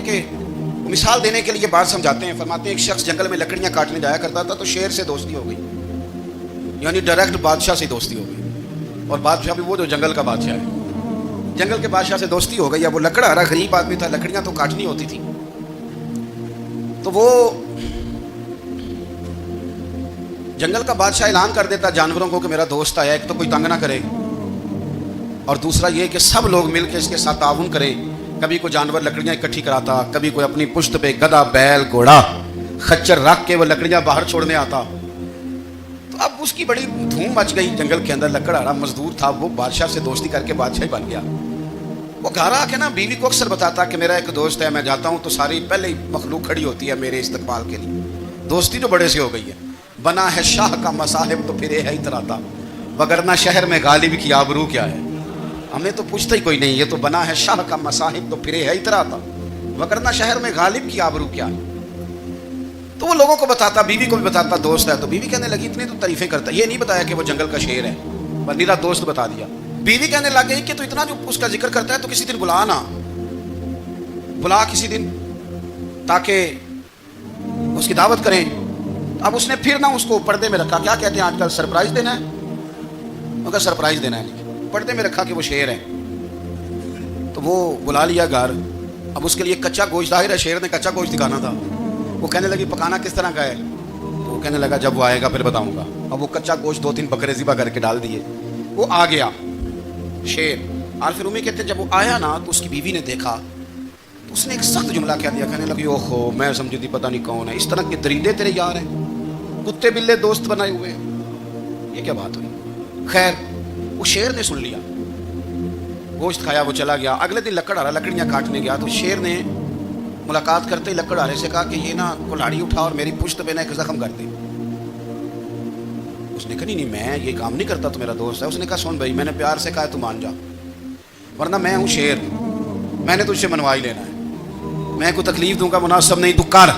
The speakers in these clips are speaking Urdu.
کہ مثال دینے کے لیے بات سمجھاتے ہیں. فرماتے ہیں ایک شخص جنگل میں لکڑیاں کاٹنے جایا کرتا تھا تو شیر سے دوستی ہو گئی, یعنی ڈائریکٹ بادشاہ سے دوستی ہو گئی. اور بادشاہ بھی وہ جو جنگل کا بادشاہ ہے, جنگل کے بادشاہ سے دوستی ہو گئی. اب وہ لکڑ آرا غریب آدمی تھا, لکڑیاں تو کاٹنی ہوتی تھی. تو وہ جنگل کا بادشاہ اعلان کر دیتا جانوروں کو کہ میرا دوست آیا, ایک تو کوئی تنگ نہ کرے, اور دوسرا یہ کہ سب لوگ مل کے اس کے ساتھ تعاون کریں. کبھی کوئی جانور لکڑیاں اکٹھی کراتا, کبھی کوئی اپنی پشت پہ گدھا, بیل, گھوڑا, خچر رکھ کے وہ لکڑیاں باہر چھوڑنے آتا. تو اب اس کی بڑی دھوم مچ گئی جنگل کے اندر. لکڑ آرا مزدور تھا, وہ بادشاہ سے دوستی کر کے بادشاہ ہی بن گیا. وہ گھر آ کے نا بیوی کو اکثر بتاتا کہ میرا ایک دوست ہے, میں جاتا ہوں تو ساری پہلے ہی مخلوق کھڑی ہوتی ہے میرے استقبال کے لیے. دوستی تو بڑے سے ہو گئی ہے. بنا ہے شاہ کا مصاحب تو پھر ہے اتراتا, وگرنہ شہر میں غالب کی آبرو کیا ہے. ہمیں تو پوچھتا ہی کوئی نہیں, یہ تو بنا ہے شاہ کا مصاحب تو پھر ہے اتراتا, وگرنہ شہر میں غالب کی آبرو کیا ہے. تو وہ لوگوں کو بتاتا, بیوی کو بھی بتاتا دوست ہے. تو بیوی کہنے لگی اتنی تو تعریفیں کرتا, یہ نہیں بتایا کہ وہ جنگل کا شیر ہے, پر نیرا دوست بتا دیا. بیوی کہنے لگ گئی کہ تو اتنا جو اس کا ذکر کرتا ہے تو کسی دن بلا نا, بلا کسی دن تاکہ اس کی دعوت کریں. اب اس نے پھر نہ اس کو پردے میں رکھا. کیا کہتے ہیں آج کل, سرپرائز دینا ہے. مگر سرپرائز دینا ہے, پردے میں رکھا کہ وہ شیر ہے. تو وہ بلا لیا گھر. اب اس کے لیے کچا گوشت, ظاہر ہے شیر نے کچا گوشت دکھانا تھا. وہ کہنے لگی پکانا کس طرح کا ہے. تو وہ کہنے لگا جب وہ آئے گا پھر بتاؤں گا. اب وہ کچا گوشت 2-3 بکرے ذبح کر کے ڈال دیے. وہ آ گیا شیر. عارف رومی کہتے ہیں جب وہ آیا نا تو اس کی بیوی نے دیکھا تو اس نے ایک سخت جملہ کہہ دیا. کہنے لگی اوہو, میں سمجھی تھی پتہ نہیں کون ہے, اس طرح کے درندے تیرے یار ہیں, کتے بلے دوست بنائے ہوئے ہیں, یہ کیا بات ہوئی. خیر وہ شیر نے سن لیا, گوشت کھایا, وہ چلا گیا. اگلے دن لکڑ آرا لکڑیاں کاٹنے گیا تو شیر نے ملاقات کرتے ہی لکڑ آرے سے کہا کہ یہ نا کلاڑی اٹھا اور میری پشت پہ نا ایک زخم کر دے. اس نے کہا نہیں میں یہ کام نہیں کرتا, تو میرا دوست ہے. اس نے کہا سن بھائی, میں نے پیار سے کہا ہے تو مان جا, ورنہ میں ہوں شیر, میں نے تجھ سے منوا ہی لینا ہے, میں کوئی تکلیف دوں گا مناسب نہیں, تو کر.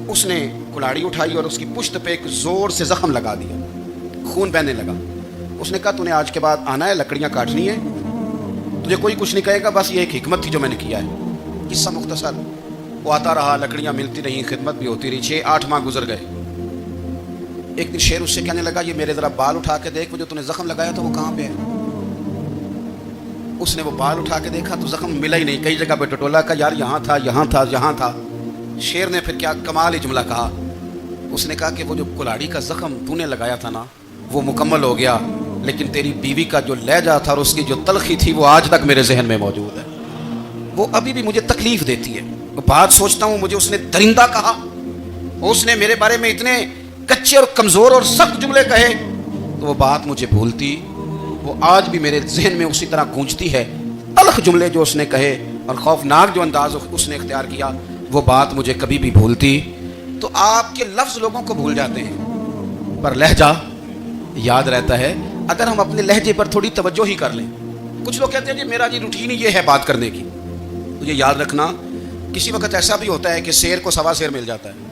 اس نے کلاڑی اٹھائی اور اس کی پشت پہ ایک زور سے زخم لگا دیا, خون بہنے لگا. اس نے کہا تو نے آج کے بعد آنا ہے, لکڑیاں کاٹنی ہے, تجھے کوئی کچھ نہیں کہے گا, بس یہ ایک حکمت تھی جو میں نے کیا ہے. قصہ مختصر. وہ آتا رہا, لکڑیاں ملتی رہیں, خدمت بھی ہوتی رہی. 6-8 ماہ گزر گئے. ایک دن شیر اس سے کہنے لگا یہ میرے ذرا بال اٹھا کے دیکھ, وہ جو تو نے زخم لگایا تھا وہ کہاں پہ ہے. اس نے وہ بال اٹھا کے دیکھا تو زخم ملا ہی نہیں, کئی جگہ پہ ٹٹولا کا یار یہاں تھا یہاں تھا یہاں تھا. شیر نے پھر کیا کمال ہی جملہ کہا. اس نے کہا کہ وہ جو کلاڑی کا زخم تو نے لگایا تھا نا وہ مکمل ہو گیا, لیکن تیری بیوی کا جو لہجہ تھا اور اس کی جو تلخی تھی وہ آج تک میرے ذہن میں موجود ہے, وہ ابھی بھی مجھے تکلیف دیتی ہے. وہ بات سوچتا ہوں مجھے اس نے درندہ کہا, اس نے میرے بارے میں اتنے کچے اور کمزور اور سخت جملے کہے, تو وہ بات مجھے بھولتی, وہ آج بھی میرے ذہن میں اسی طرح گونجتی ہے. تلخ جملے جو اس نے کہے اور خوفناک جو انداز اس نے اختیار کیا, وہ بات مجھے کبھی بھی بھولتی. تو آپ کے لفظ لوگوں کو بھول جاتے ہیں پر لہجہ یاد رہتا ہے اگر ہم اپنے لہجے پر تھوڑی توجہ ہی کر لیں. کچھ لوگ کہتے ہیں جی میرا جی روٹین یہ ہے بات کرنے کی. تو یہ یاد رکھنا کسی وقت ایسا بھی ہوتا ہے کہ شیر کو سوا شیر مل جاتا ہے.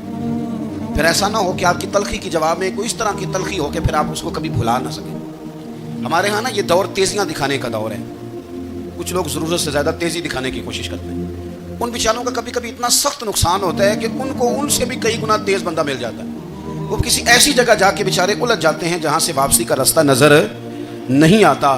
پھر ایسا نہ ہو کہ آپ کی تلخی کی جواب میں کوئی اس طرح کی تلخی ہو کہ پھر آپ اس کو کبھی بھلا نہ سکیں. ہمارے ہاں نا یہ دور تیزیاں دکھانے کا دور ہے. کچھ لوگ ضرورت سے زیادہ تیزی دکھانے کی کوشش کرتے ہیں. ان بیچاروں کا کبھی کبھی اتنا سخت نقصان ہوتا ہے کہ ان کو ان سے بھی کئی گنا تیز بندہ مل جاتا ہے. وہ کسی ایسی جگہ جا کے بیچارے الجھ جاتے ہیں جہاں سے واپسی کا راستہ نظر نہیں آتا.